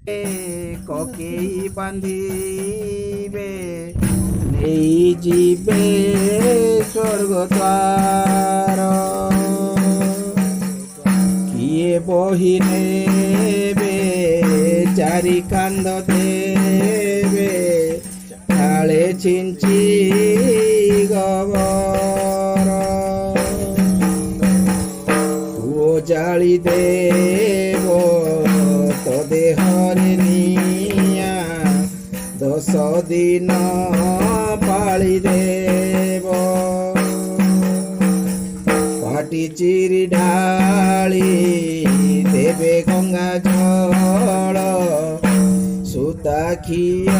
କକେଇ ବାନ୍ଧିବେ ନେଇ ଯିବେ ସ୍ୱର୍ଗ ଦ୍ୱାର। କିଏ ବହି ନେବେ ଚାରି କାନ୍ଦ ଦେବେ କାଳେ ଛିଞ୍ଚି ଗବର। ପୁଅ ଜାଳି ଦେବ ତ ଦେହରେ ନିଆଁ 10 ଦିନ ପାଳି ଦେବ। ପାଟି ଚିରି ଢାଳି ଦେବେ ଗଙ୍ଗା ଜଳ ସୂତା ଖିଅ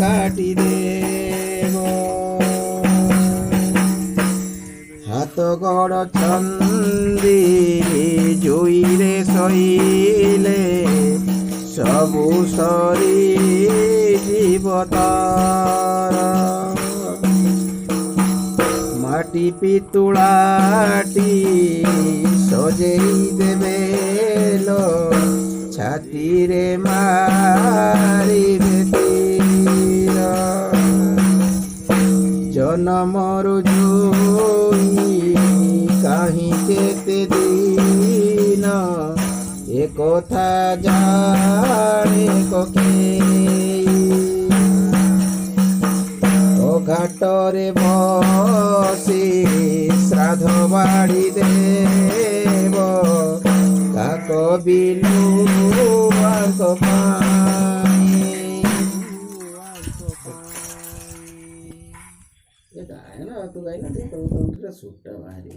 କାଟି ଦେବ। ହାତ ଗୋଡ଼ ଛନ୍ଦି ଜୁଇରେ ଶୋଇଲେ ସବୁ ସରି ଯିବ ତାର। ମାଟି ପିତୁଳାଟି ସଜେଇ ଦେବେ ଲୋ ଛାତିରେ ମାରିବେ ତୀର। ଜନମରୁ ଜୁଇ କାହିଁ କେତେ ଦିନ একথা জানে ককেই। ঘাটরে বসে শ্রাদ্ধ বাড়ি দেব কাক বিলু গায় না, তো গাই না, সুরটা বাহারি।